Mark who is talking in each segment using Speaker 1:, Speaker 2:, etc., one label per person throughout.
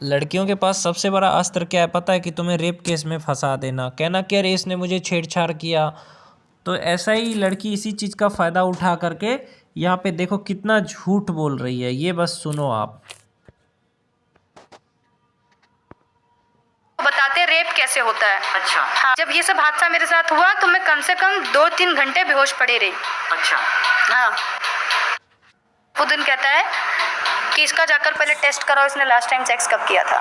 Speaker 1: लड़कियों के पास सबसे बड़ा अस्त्र क्या है पता है? कि तुम्हें रेप केस में फंसा देना, कहना कि अरे इसने मुझे छेड़छाड़ किया। तो ऐसा ही लड़की इसी चीज़ का फ़ायदा उठा करके यहाँ पे देखो कितना झूठ बोल रही है, ये बस सुनो आप।
Speaker 2: बताते रेप कैसे होता है।
Speaker 3: अच्छा।
Speaker 2: हाँ, जब ये सब हादसा मेरे साथ हुआ तो मैं कम से कम 2-3 घंटे बेहोश पड़ी रही।
Speaker 3: अच्छा।
Speaker 2: हाँ, वो दिन कहता है कि इसका जाकर पहले टेस्ट कराओ, इसने लास्ट टाइम सेक्स कब किया था।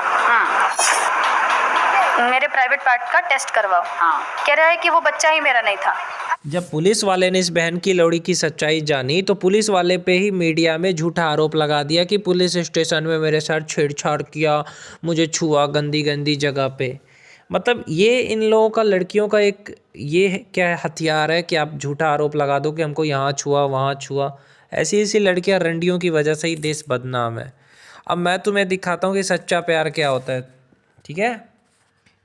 Speaker 2: मेरे प्राइवेट पार्ट का टेस्ट करवाओ।
Speaker 3: हाँ।
Speaker 2: कह रहा है कि वो बच्चा ही मेरा नहीं था।
Speaker 1: जब पुलिस वाले ने इस बहन की लौड़ी की सच्चाई जानी तो पुलिस वाले पे ही मीडिया में झूठा आरोप लगा दिया कि पुलिस स्टेशन में मेरे साथ छेड़छाड़ किया, मुझे छुआ गंदी गंदी जगह पे। मतलब ये इन लोगों का, लड़कियों का एक ये क्या हथियार है कि आप झूठा आरोप लगा दो कि हमको यहाँ छुआ वहाँ छुआ। ऐसी ऐसी लड़कियाँ रंडियों की वजह से ही देश बदनाम है। अब मैं तुम्हें दिखाता हूँ कि सच्चा प्यार क्या होता है, ठीक है?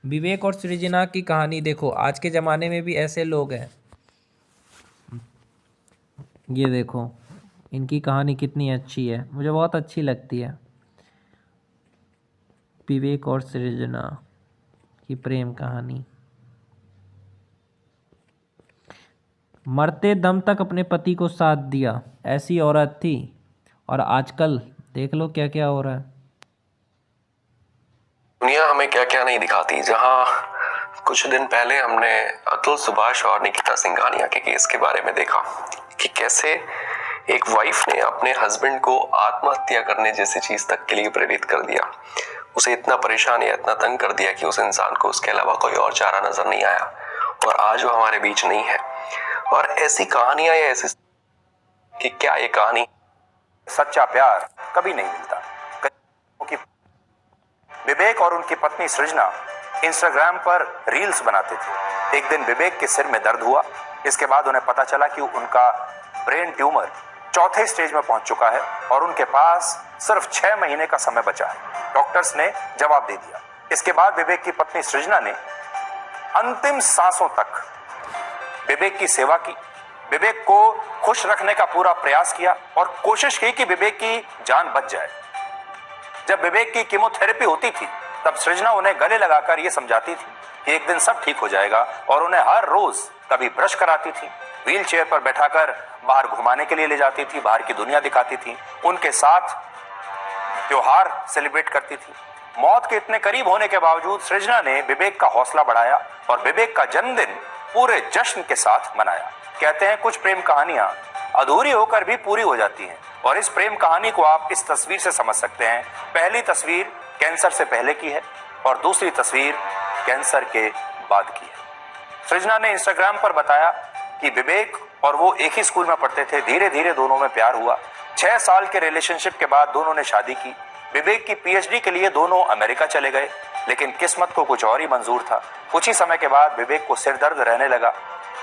Speaker 1: विवेक और सृजना की कहानी देखो, आज के ज़माने में भी ऐसे लोग हैं। ये देखो इनकी कहानी कितनी अच्छी है, मुझे बहुत अच्छी लगती है। विवेक और सृजना की प्रेम कहानी। मरते दम तक अपने पति को साथ दिया, ऐसी औरत थी। और आजकल देख लो क्या क्या हो रहा है।
Speaker 4: दुनिया हमें क्या क्या नहीं दिखाती। जहां कुछ दिन पहले हमने अतुल सुभाष और निकिता सिंघानिया के केस के बारे में देखा कि कैसे एक वाइफ ने अपने हस्बैंड को आत्महत्या करने जैसी चीज तक के लिए प्रेरित कर दिया, उसे इतना परेशान या इतना तंग कर दिया कि उस इंसान को उसके अलावा कोई और चारा नजर नहीं आया, और आज वो हमारे बीच नहीं है। और ऐसी कहानियां या ऐसी कि क्या ये कहानी
Speaker 5: सच्चा प्यार कभी नहीं मिलता। क्योंकि विवेक और उनकी पत्नी सृजना इंस्टाग्राम पर रील्स बनाते थे। एक दिन विवेक के सिर में दर्द हुआ। इसके बाद उन्हें पता चला कि उनका ब्रेन ट्यूमर चौथे स्टेज में पहुंच चुका है और उनके पास सिर्फ 6 महीने का समय बचा है। डॉक्टर्स ने जवाब दे दिया। इसके बाद विवेक की पत्नी सृजना ने अंतिम सांसों तक विवेक की सेवा की, विवेक को खुश रखने का पूरा प्रयास किया और कोशिश की कि विवेक की जान बच जाए। जब विवेक की कीमोथेरेपी होती थी तब सृजना उन्हें गले लगाकर यह समझाती थी कि एक दिन सब ठीक हो जाएगा, और उन्हें हर रोज कभी ब्रश कराती थी, व्हील चेयर पर बैठाकर बाहर घुमाने के लिए ले जाती थी, बाहर की दुनिया दिखाती थी, उनके साथ त्योहार सेलिब्रेट करती थी। मौत के इतने करीब होने के बावजूद सृजना ने विवेक का हौसला बढ़ाया और विवेक का जन्मदिन पूरे जश्न के साथ मनाया। कहते हैं कुछ प्रेम कहानियां अधूरी होकर भी पूरी हो जाती हैं, और इस प्रेम कहानी को आप इस तस्वीर से समझ सकते हैं। पहली तस्वीर कैंसर से पहले की है और दूसरी तस्वीर कैंसर के बाद की है। सृजना ने इंस्टाग्राम पर बताया कि विवेक और वो एक ही स्कूल में पढ़ते थे। धीरे धीरे दोनों में प्यार हुआ। 6 साल के रिलेशनशिप के बाद दोनों ने शादी की। विवेक की पीएचडी के लिए दोनों अमेरिका चले गए, लेकिन किस्मत को कुछ और ही मंजूर था। कुछ ही समय के बाद विवेक को सिर दर्द रहने लगा।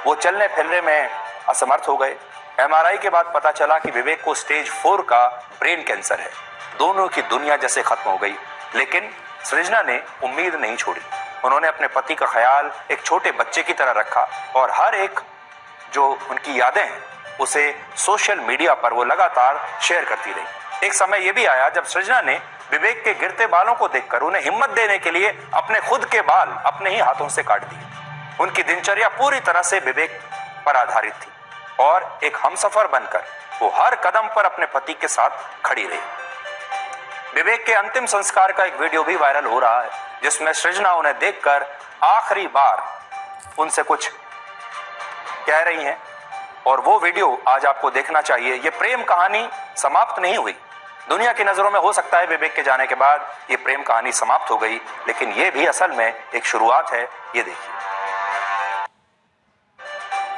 Speaker 5: वो चलने फिरने में असमर्थ हो गए। एमआरआई के बाद पता चला कि विवेक को स्टेज 4 का ब्रेन कैंसर है। दोनों की दुनिया जैसे खत्म हो गई, लेकिन सृजना ने उम्मीद नहीं छोड़ी। उन्होंने अपने पति का ख्याल एक छोटे बच्चे की तरह रखा और हर एक जो उनकी यादें हैं उसे सोशल मीडिया पर वो लगातार शेयर करती रही। एक समय यह भी आया जब सृजना ने विवेक के गिरते बालों को देखकर उन्हें हिम्मत देने के लिए अपने खुद के बाल अपने ही हाथों से काट दिए। उनकी दिनचर्या पूरी तरह से विवेक पर आधारित थी और एक हमसफर बनकर वो हर कदम पर अपने पति के साथ खड़ी रही। विवेक के अंतिम संस्कार का एक वीडियो भी वायरल हो रहा है, जिसमें सृजना उन्हें देखकर आखिरी बार उनसे कुछ कह रही हैं, और वो वीडियो आज आपको देखना चाहिए। ये प्रेम कहानी समाप्त नहीं हुई। दुनिया की नजरों में हो सकता है विवेक के जाने के बाद ये प्रेम कहानी समाप्त हो गई, लेकिन ये भी असल में एक शुरुआत है। ये देखिए,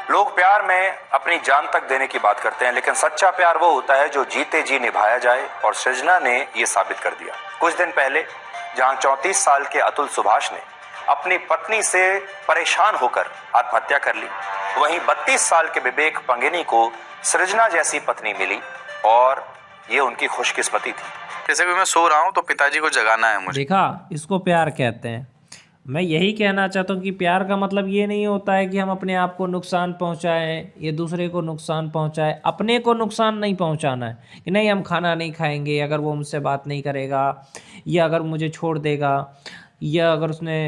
Speaker 5: लोग प्यार में अपनी जान तक देने की बात करते हैं, लेकिन सच्चा प्यार वो होता है जो जीते जी निभाया जाए, और सृजना ने ये साबित कर दिया। कुछ दिन पहले जहां 34 साल के अतुल सुभाष ने अपनी पत्नी से परेशान होकर आत्महत्या कर ली, वहीं 32 साल के विवेक पंगिनी को सृजना जैसी पत्नी मिली, और ये उनकी खुशकिस्मती थी।
Speaker 6: जैसे भी मैं सो रहा हूँ तो पिताजी को जगाना है मुझे।
Speaker 1: देखा, इसको प्यार कहते हैं। मैं यही कहना चाहता हूँ कि प्यार का मतलब ये नहीं होता है कि हम अपने आप को नुकसान पहुँचाएं या दूसरे को नुकसान पहुँचाएं। अपने को नुकसान नहीं पहुँचाना है कि नहीं हम खाना नहीं खाएंगे अगर वो मुझसे बात नहीं करेगा, या अगर मुझे छोड़ देगा, या अगर उसने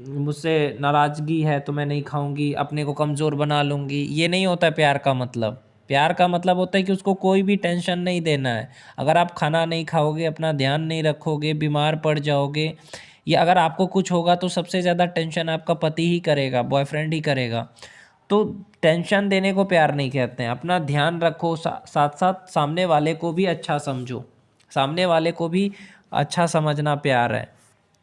Speaker 1: मुझसे नाराज़गी है तो मैं नहीं खाऊंगी, अपने को कमज़ोर बना लूँगी। ये नहीं होता है प्यार का मतलब। प्यार का मतलब होता है कि उसको कोई भी टेंशन नहीं देना है। अगर आप खाना नहीं खाओगे, अपना ध्यान नहीं रखोगे, बीमार पड़ जाओगे, या अगर आपको कुछ होगा तो सबसे ज़्यादा टेंशन आपका पति ही करेगा, बॉयफ्रेंड ही करेगा। तो टेंशन देने को प्यार नहीं कहते हैं। अपना ध्यान रखो, साथ साथ सामने वाले को भी अच्छा समझो, सामने वाले को भी अच्छा समझना प्यार है।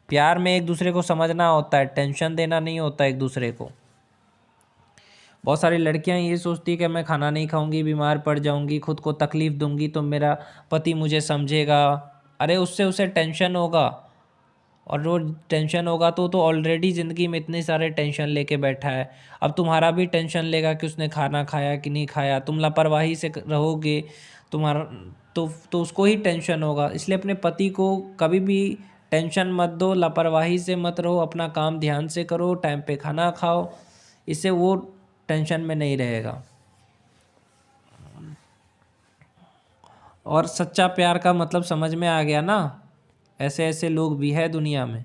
Speaker 1: प्यार में एक दूसरे को समझना होता है, टेंशन देना नहीं होता एक दूसरे को। बहुत सारी लड़कियां ये सोचती है कि मैं खाना नहीं खाऊंगी, बीमार पड़ जाऊंगी, खुद को तकलीफ़ दूंगी तो मेरा पति मुझे समझेगा। अरे उससे उसे टेंशन होगा, और वो टेंशन होगा तो ऑलरेडी ज़िंदगी में इतने सारे टेंशन लेके बैठा है। अब तुम्हारा भी टेंशन लेगा कि उसने खाना खाया कि नहीं खाया। तुम लापरवाही से रहोगे, तुम्हारा तो उसको ही टेंशन होगा। इसलिए अपने पति को कभी भी टेंशन मत दो, लापरवाही से मत रहो, अपना काम ध्यान से करो, टाइम पे खाना खाओ, इससे वो टेंशन में नहीं रहेगा। और सच्चा प्यार का मतलब समझ में आ गया ना? ऐसे ऐसे लोग भी है दुनिया में।